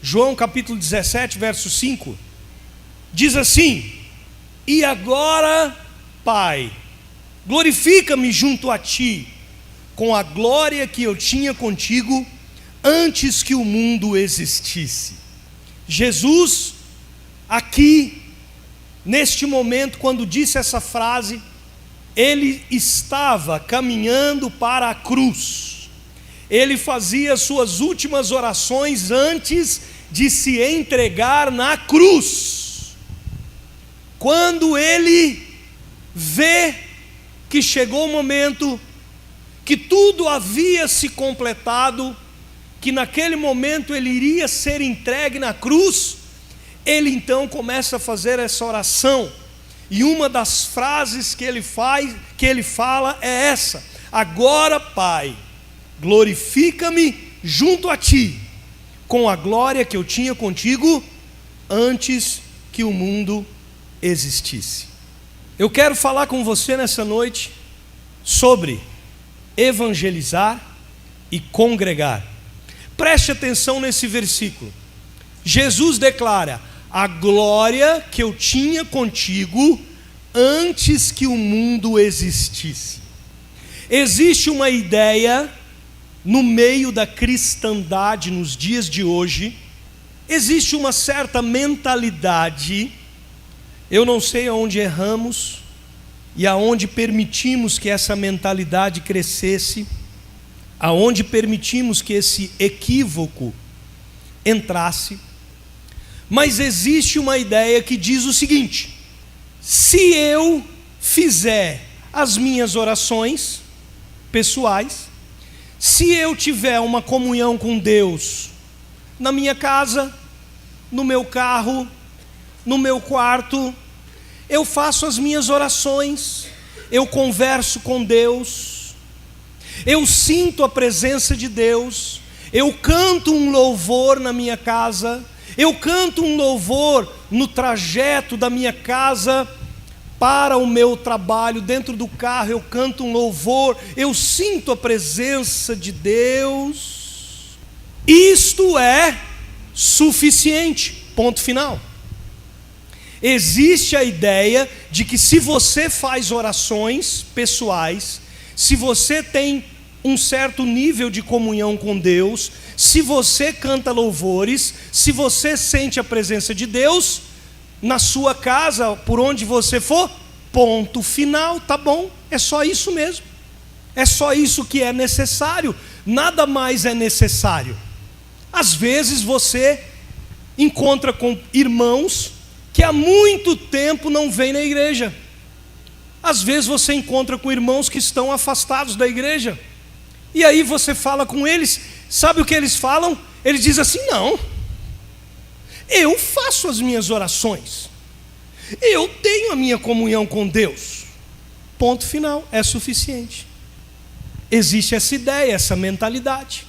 João capítulo 17, verso 5, diz assim: e agora, Pai, glorifica-me junto a ti, com a glória que eu tinha contigo antes que o mundo existisse. Jesus, aqui, neste momento, quando disse essa frase, ele estava caminhando para a cruz. Ele fazia suas últimas orações antes de se entregar na cruz. Quando ele vê que chegou o momento, que tudo havia se completado, que naquele momento ele iria ser entregue na cruz, ele então começa a fazer essa oração. E uma das frases que ele fala é essa: agora, Pai, glorifica-me junto a ti, com a glória que eu tinha contigo antes que o mundo existisse. Eu quero falar com você nessa noite sobre evangelizar e congregar. Preste atenção nesse versículo. Jesus declara: a glória que eu tinha contigo antes que o mundo existisse. Existe uma ideia no meio da cristandade nos dias de hoje, existe uma certa mentalidade, eu não sei aonde erramos e aonde permitimos que essa mentalidade crescesse, aonde permitimos que esse equívoco entrasse, mas existe uma ideia que diz o seguinte: se eu fizer as minhas orações pessoais, se eu tiver uma comunhão com Deus na minha casa, no meu carro, no meu quarto, eu faço as minhas orações, eu converso com Deus, eu sinto a presença de Deus, eu canto um louvor na minha casa, eu canto um louvor no trajeto da minha casa para o meu trabalho, dentro do carro eu canto um louvor, eu sinto a presença de Deus, isto é suficiente, ponto final. Existe a ideia de que se você faz orações pessoais, se você tem um certo nível de comunhão com Deus, se você canta louvores, se você sente a presença de Deus na sua casa, por onde você for, ponto final, tá bom, é só isso mesmo, é só isso que é necessário, nada mais é necessário. Às vezes você encontra com irmãos que há muito tempo não vêm na igreja, às vezes você encontra com irmãos que estão afastados da igreja, e aí você fala com eles, sabe o que eles falam? Eles dizem assim: não, eu faço as minhas orações, eu tenho a minha comunhão com Deus, ponto final, é suficiente. Existe essa ideia, essa mentalidade.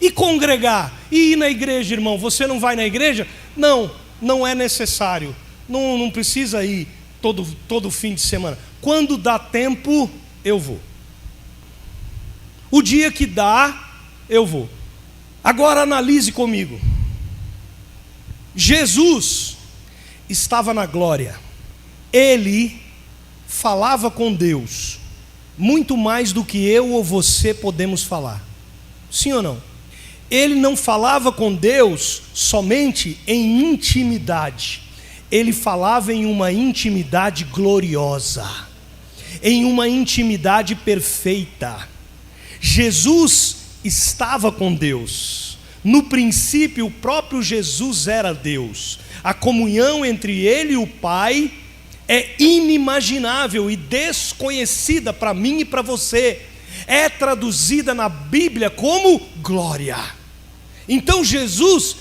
E congregar, e ir na igreja, irmão, você não vai na igreja? Não, não é necessário, não precisa ir todo fim de semana, quando dá tempo eu vou, o dia que dá eu vou. Agora analise comigo. Jesus estava na glória, ele falava com Deus muito mais do que eu ou você podemos falar, sim ou não? Ele não falava com Deus somente em intimidade, ele falava em uma intimidade gloriosa, em uma intimidade perfeita. Jesus estava com Deus, no princípio o próprio Jesus era Deus, a comunhão entre ele e o Pai é inimaginável e desconhecida para mim e para você, é traduzida na Bíblia como glória. Então Jesus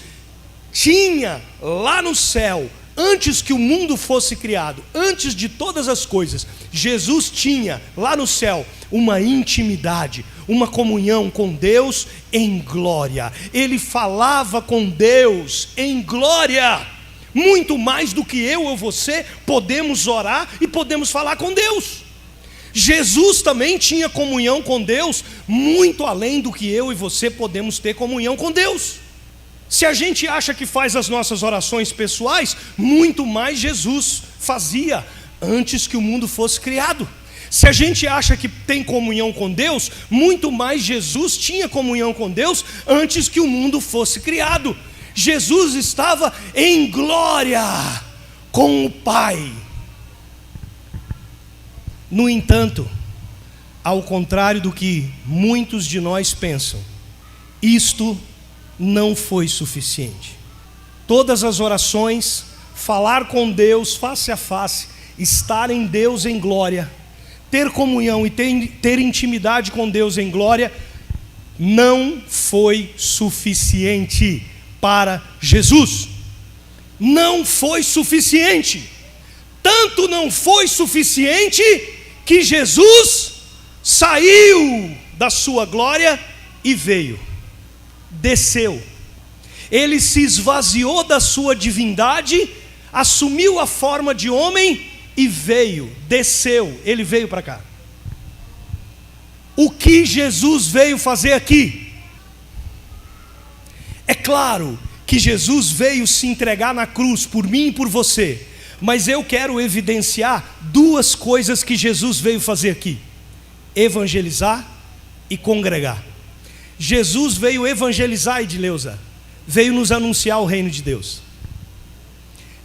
tinha lá no céu, antes que o mundo fosse criado, antes de todas as coisas, Jesus tinha lá no céu uma intimidade, uma comunhão com Deus em glória. Ele falava com Deus em glória, muito mais do que eu ou você podemos orar e podemos falar com Deus. Jesus também tinha comunhão com Deus muito além do que eu e você podemos ter comunhão com Deus. Se a gente acha que faz as nossas orações pessoais, muito mais Jesus fazia antes que o mundo fosse criado. Se a gente acha que tem comunhão com Deus, muito mais Jesus tinha comunhão com Deus antes que o mundo fosse criado. Jesus estava em glória com o Pai. No entanto, ao contrário do que muitos de nós pensam, isto não foi suficiente. Todas as orações, falar com Deus face a face, estar em Deus em glória, ter comunhão e ter intimidade com Deus em glória, não foi suficiente para Jesus. Não foi suficiente. Tanto não foi suficiente que Jesus saiu da sua glória e veio. Desceu. Ele se esvaziou da sua divindade, assumiu a forma de homem e veio, desceu, ele veio para cá. O que Jesus veio fazer aqui? É claro que Jesus veio se entregar na cruz por mim e por você, mas eu quero evidenciar duas coisas que Jesus veio fazer aqui: evangelizar e congregar. Jesus veio evangelizar, Edileuza, veio nos anunciar o reino de Deus.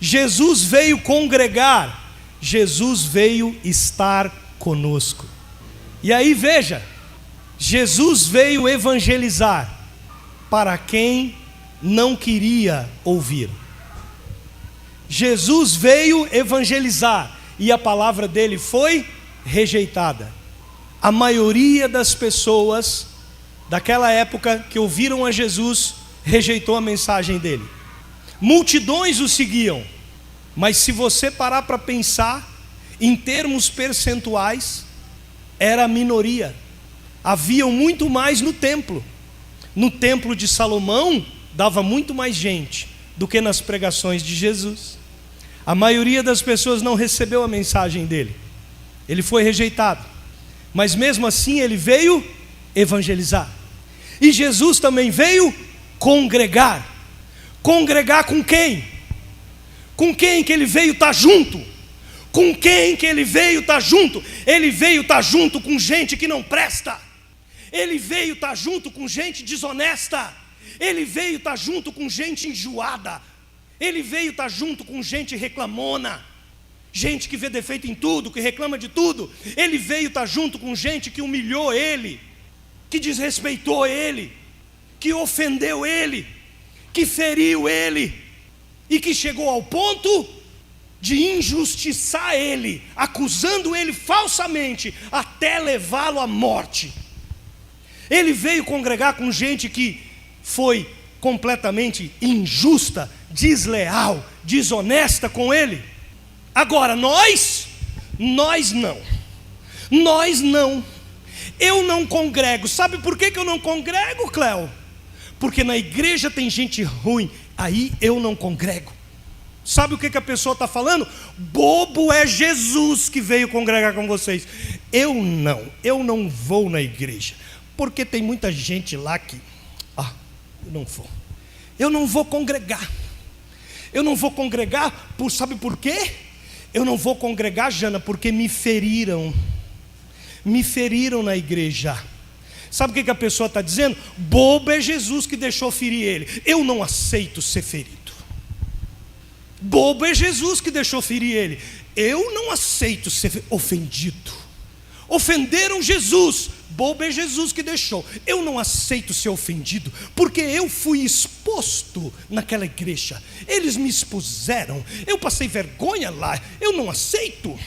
Jesus veio congregar, Jesus veio estar conosco. E aí veja, Jesus veio evangelizar para quem não queria ouvir. Jesus veio evangelizar e a palavra dele foi rejeitada. A maioria das pessoas daquela época que ouviram a Jesus rejeitou a mensagem dele. Multidões o seguiam, mas se você parar para pensar em termos percentuais, era a minoria. Haviam muito mais no templo. No templo de Salomão dava muito mais gente do que nas pregações de Jesus. A maioria das pessoas não recebeu a mensagem dele. Ele foi rejeitado, mas mesmo assim ele veio evangelizar. E Jesus também veio congregar. Congregar com quem? Com quem que ele veio estar junto? Com quem que ele veio estar junto? Ele veio estar junto com gente que não presta. Ele veio estar junto com gente desonesta. Ele veio estar junto com gente enjoada. Ele veio estar junto com gente reclamona, gente que vê defeito em tudo, que reclama de tudo. Ele veio estar junto com gente que humilhou ele, que desrespeitou ele, que ofendeu ele, que feriu ele, e que chegou ao ponto de injustiçar ele, acusando ele falsamente, até levá-lo à morte. Ele veio congregar com gente que foi completamente injusta, desleal, desonesta com ele. Agora nós não. Eu não congrego. Sabe por que eu não congrego, Cléo? Porque na igreja tem gente ruim, aí eu não congrego. Sabe o que a pessoa está falando? Bobo é Jesus que veio congregar com vocês. Eu não vou na igreja, porque tem muita gente lá que... eu não vou congregar. Eu não vou congregar, sabe por quê? Eu não vou congregar, Jana, porque me feriram. Me feriram na igreja. Sabe o que a pessoa está dizendo? Bobo é Jesus que deixou ferir ele. Eu não aceito ser ferido. Bobo é Jesus que deixou ferir ele. Eu não aceito ser ofendido. Ofenderam Jesus. Bobo é Jesus que deixou. Eu não aceito ser ofendido, porque eu fui exposto naquela igreja. Eles me expuseram. Eu passei vergonha lá. Eu não aceito.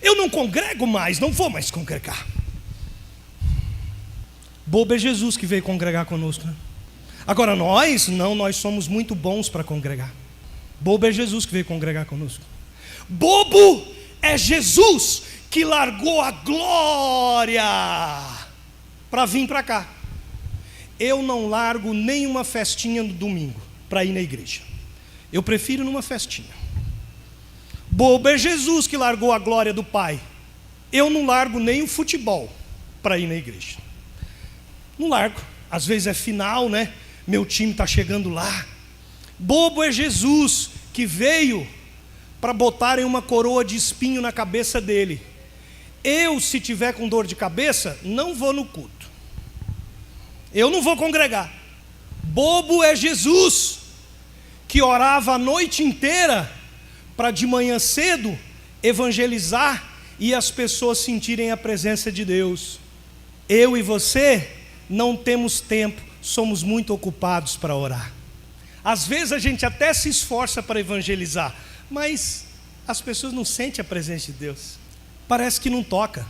Eu não congrego mais. Não vou mais congregar. Bobo é Jesus que veio congregar conosco, né? Agora nós somos muito bons para congregar. Bobo é Jesus que veio congregar conosco. Bobo é Jesus que largou a glória para vir para cá. Eu não largo nenhuma festinha no domingo para ir na igreja. Eu prefiro numa festinha. Bobo é Jesus que largou a glória do Pai. Eu não largo nem o futebol para ir na igreja. Não largo. Às vezes é final, né? meu time está chegando lá. Bobo é Jesus, que veio para botarem uma coroa de espinho na cabeça dele. Eu, se tiver com dor de cabeça, não vou no culto. Eu não vou congregar. Bobo é Jesus, que orava a noite inteira para de manhã cedo evangelizar e as pessoas sentirem a presença de Deus. Eu e você não temos tempo, somos muito ocupados para orar. Às vezes a gente até se esforça para evangelizar, mas as pessoas não sentem a presença de Deus. Parece que não toca,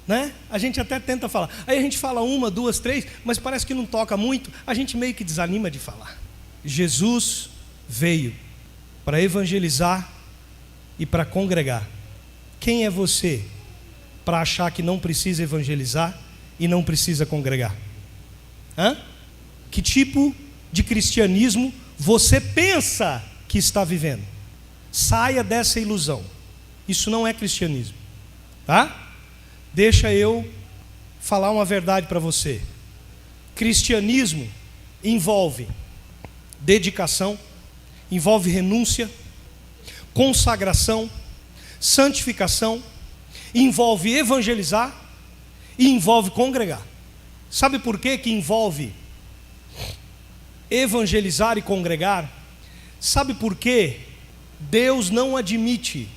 né? A gente até tenta falar, aí a gente fala 1, 2, 3, mas parece que não toca muito, a gente meio que desanima de falar. Jesus veio para evangelizar e para congregar. Quem é você para achar que não precisa evangelizar e não precisa congregar? Que tipo de cristianismo você pensa que está vivendo? Saia dessa ilusão. Isso não é cristianismo, tá? Deixa eu falar uma verdade para você. Cristianismo envolve dedicação, envolve renúncia, consagração, santificação, envolve evangelizar e envolve congregar. Sabe por que envolve evangelizar e congregar? Sabe por que Deus não admite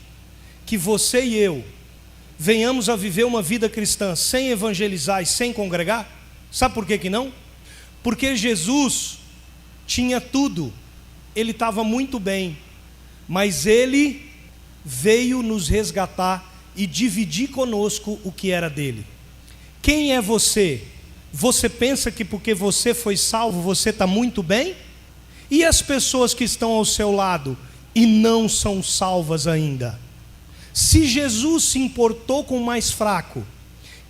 que você e eu venhamos a viver uma vida cristã sem evangelizar e sem congregar? Sabe por que não? Porque Jesus tinha tudo, Ele estava muito bem, mas Ele veio nos resgatar e dividir conosco o que era dele. Quem é você? Você pensa que porque você foi salvo, você está muito bem? E as pessoas que estão ao seu lado e não são salvas ainda? Se Jesus se importou com o mais fraco,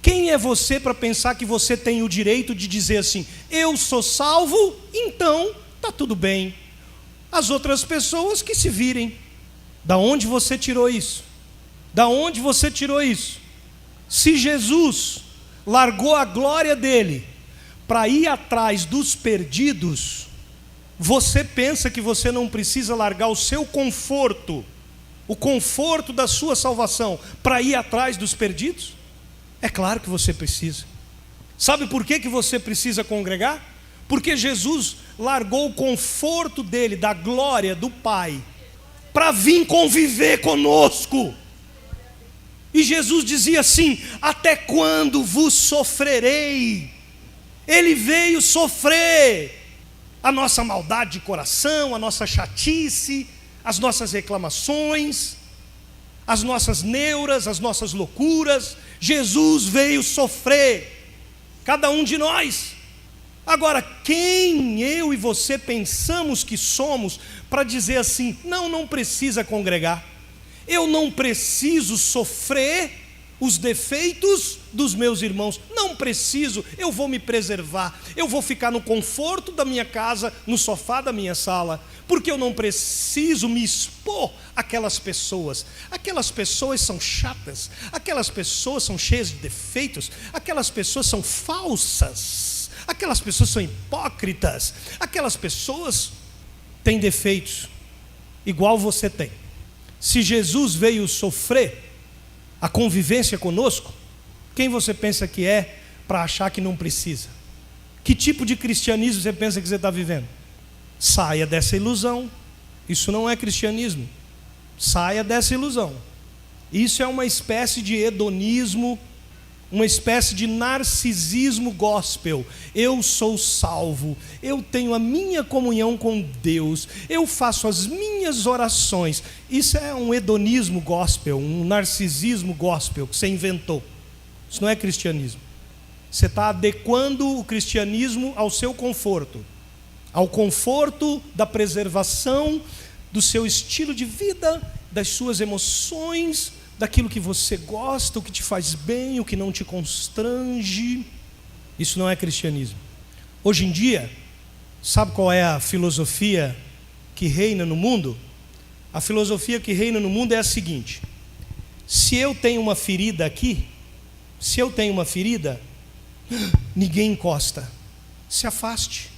quem é você para pensar que você tem o direito de dizer assim: eu sou salvo, então está tudo bem, as outras pessoas que se virem? Da onde você tirou isso? Da onde você tirou isso? Se Jesus largou a glória dele para ir atrás dos perdidos, você pensa que você não precisa largar o seu conforto, o conforto da sua salvação, para ir atrás dos perdidos? É claro que você precisa. Sabe por que você precisa congregar? Porque Jesus largou o conforto dele, da glória do Pai, para vir conviver conosco. E Jesus dizia assim: até quando vos sofrerei? Ele veio sofrer a nossa maldade de coração, a nossa chatice, as nossas reclamações, as nossas neuras, as nossas loucuras. Jesus veio sofrer, cada um de nós. Agora, quem eu e você pensamos que somos para dizer assim: não precisa congregar, eu não preciso sofrer os defeitos dos meus irmãos, não preciso, eu vou me preservar, eu vou ficar no conforto da minha casa, no sofá da minha sala, porque eu não preciso me expor àquelas pessoas. Aquelas pessoas são chatas, aquelas pessoas são cheias de defeitos, aquelas pessoas são falsas, aquelas pessoas são hipócritas, aquelas pessoas têm defeitos, igual você tem. Se Jesus veio sofrer a convivência conosco, quem você pensa que é para achar que não precisa? Que tipo de cristianismo você pensa que você está vivendo? Saia dessa ilusão. Isso não é cristianismo. Saia dessa ilusão. Isso é uma espécie de hedonismo, uma espécie de narcisismo gospel. Eu sou salvo, eu tenho a minha comunhão com Deus, eu faço as minhas orações. Isso é um hedonismo gospel, um narcisismo gospel que você inventou. Isso não é cristianismo. Você está adequando o cristianismo ao seu conforto, ao conforto da preservação do seu estilo de vida, das suas emoções, daquilo que você gosta, o que te faz bem, o que não te constrange. Isso não é cristianismo. Hoje em dia, sabe qual é a filosofia que reina no mundo? A filosofia que reina no mundo é a seguinte: se eu tenho uma ferida aqui, ninguém encosta, se afaste.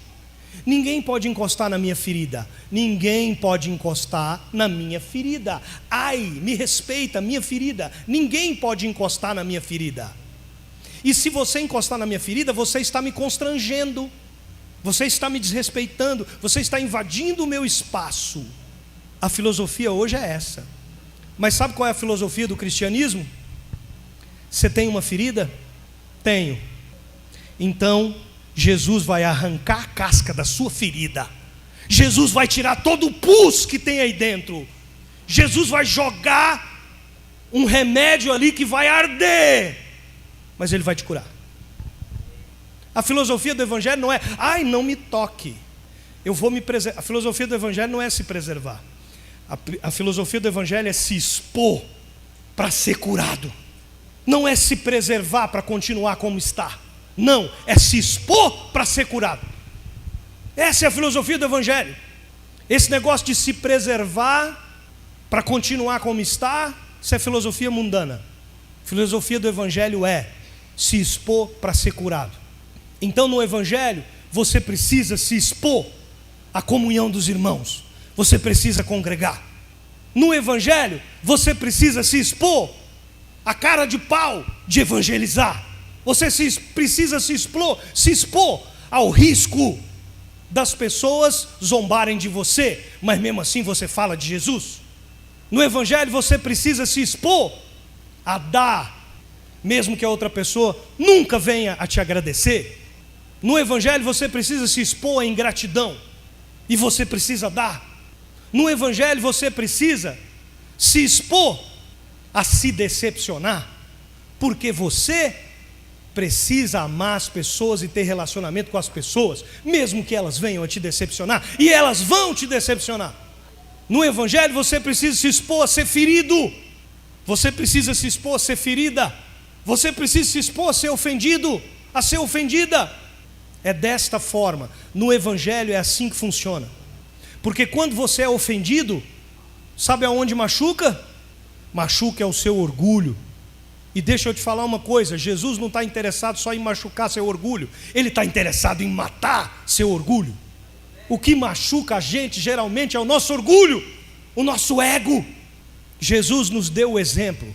Ninguém pode encostar na minha ferida. Ninguém pode encostar na minha ferida. Ai, me respeita, minha ferida. Ninguém pode encostar na minha ferida. E se você encostar na minha ferida, você está me constrangendo. Você está me desrespeitando. Você está invadindo o meu espaço. A filosofia hoje é essa. Mas sabe qual é a filosofia do cristianismo? Você tem uma ferida? Tenho. Então Jesus vai arrancar a casca da sua ferida. Jesus vai tirar todo o pus que tem aí dentro. Jesus vai jogar um remédio ali que vai arder, mas Ele vai te curar. A filosofia do Evangelho não é, ai, não me toque, eu vou me preservar. A filosofia do Evangelho não é se preservar. A filosofia do Evangelho é se expor para ser curado. Não é se preservar para continuar como está. Não, é se expor para ser curado. Essa é a filosofia do Evangelho. Esse negócio de se preservar para continuar como está, isso é filosofia mundana. A filosofia do Evangelho é se expor para ser curado. Então no Evangelho você precisa se expor à comunhão dos irmãos. Você precisa congregar. No Evangelho você precisa se expor à cara de pau de evangelizar. Você precisa se expor ao risco das pessoas zombarem de você, mas mesmo assim você fala de Jesus. No Evangelho você precisa se expor a dar, mesmo que a outra pessoa nunca venha a te agradecer. No Evangelho você precisa se expor à ingratidão, e você precisa dar. No Evangelho você precisa se expor a se decepcionar, porque você precisa amar as pessoas e ter relacionamento com as pessoas, mesmo que elas venham a te decepcionar, e elas vão te decepcionar. No Evangelho você precisa se expor a ser ferido, você precisa se expor a ser ferida, você precisa se expor a ser ofendido, a ser ofendida. É desta forma. No Evangelho é assim que funciona. Porque quando você é ofendido, sabe aonde machuca? Machuca é o seu orgulho. E deixa eu te falar uma coisa, Jesus não está interessado só em machucar seu orgulho, Ele está interessado em matar seu orgulho. O que machuca a gente geralmente é o nosso orgulho, o nosso ego. Jesus nos deu o exemplo.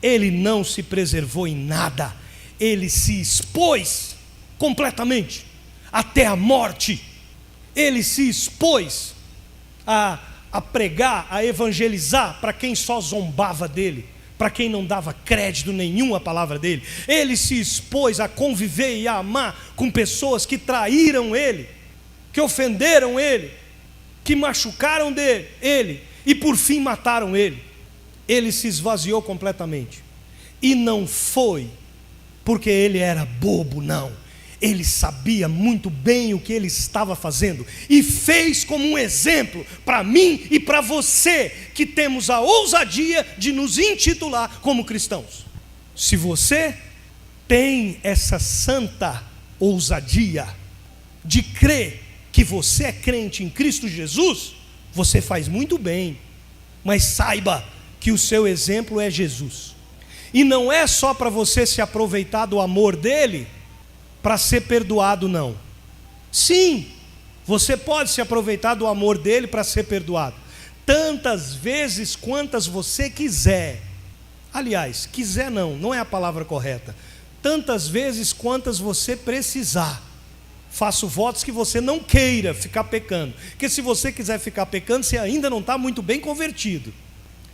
Ele não se preservou em nada, Ele se expôs completamente, até a morte. Ele se expôs a pregar, a evangelizar para quem só zombava dele, para quem não dava crédito nenhum à palavra dele. Ele se expôs a conviver e a amar com pessoas que traíram ele, que ofenderam ele, que machucaram ele e por fim mataram ele. Ele se esvaziou completamente. E não foi porque ele era bobo, não. Ele sabia muito bem o que ele estava fazendo e fez como um exemplo para mim e para você, que temos a ousadia de nos intitular como cristãos. Se você tem essa santa ousadia de crer que você é crente em Cristo Jesus, você faz muito bem, mas saiba que o seu exemplo é Jesus. E não é só para você se aproveitar do amor dele para ser perdoado, não. Sim, você pode se aproveitar do amor dele para ser perdoado, tantas vezes quantas você quiser. Aliás, quiser não é a palavra correta. Tantas vezes quantas você precisar. Faço votos que você não queira ficar pecando, porque se você quiser ficar pecando, você ainda não está muito bem convertido.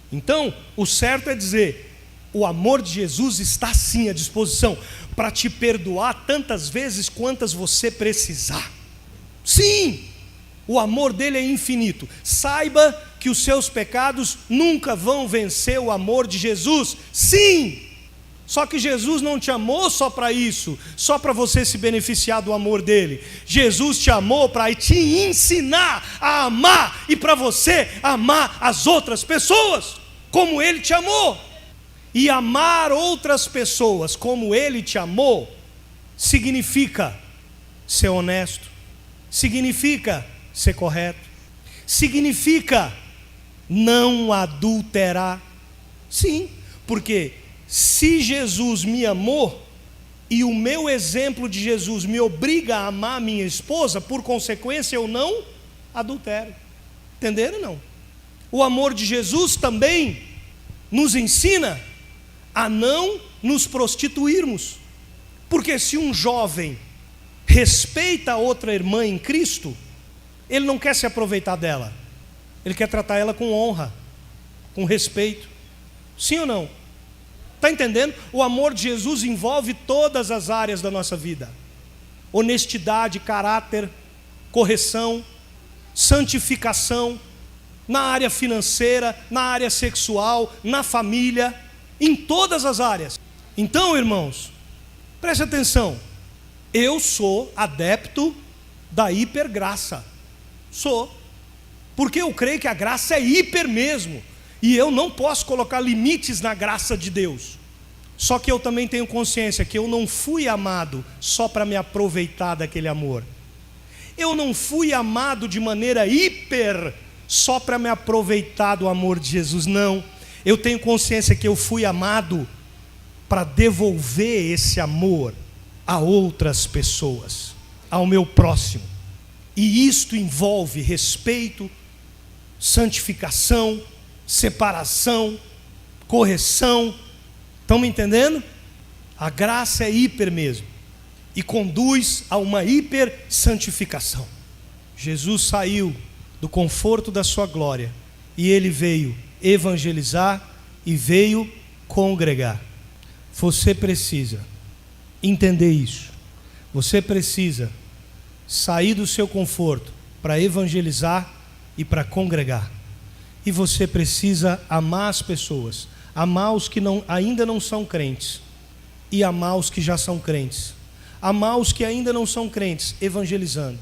Então, o certo é dizer, o amor de Jesus está sim à disposição para te perdoar tantas vezes quantas você precisar. Sim, o amor dele é infinito. Saiba que os seus pecados nunca vão vencer o amor de Jesus. Sim, só que Jesus não te amou só para isso, só para você se beneficiar do amor dele. Jesus te amou para te ensinar a amar e para você amar as outras pessoas como ele te amou. E amar outras pessoas como ele te amou significa ser honesto, significa ser correto, significa não adulterar. Sim, porque se Jesus me amou, e o meu exemplo de Jesus me obriga a amar minha esposa, por consequência eu não adultero. Entenderam ou não? O amor de Jesus também nos ensina a não nos prostituirmos. Porque se um jovem respeita a outra irmã em Cristo, ele não quer se aproveitar dela, ele quer tratar ela com honra, com respeito. Sim ou não? Está entendendo? O amor de Jesus envolve todas as áreas da nossa vida: honestidade, caráter, correção, santificação, na área financeira, na área sexual, na família, em todas as áreas. Então, irmãos, preste atenção. Eu sou adepto da hipergraça. Sou. Porque eu creio que a graça é hiper mesmo. E eu não posso colocar limites na graça de Deus. Só que eu também tenho consciência que eu não fui amado só para me aproveitar daquele amor. Eu não fui amado de maneira hiper só para me aproveitar do amor de Jesus, não. Eu tenho consciência que eu fui amado para devolver esse amor a outras pessoas, ao meu próximo. E isto envolve respeito, santificação, separação, correção. Estão me entendendo? A graça é hiper mesmo, e conduz a uma hiper santificação. Jesus saiu do conforto da sua glória, e ele veio evangelizar e veio congregar. Você precisa entender isso. Você precisa sair do seu conforto para evangelizar e para congregar. E você precisa amar as pessoas, amar os que ainda não são crentes e amar os que já são crentes. Amar os que ainda não são crentes, evangelizando.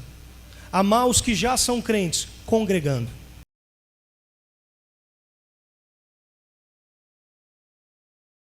Amar os que já são crentes, congregando.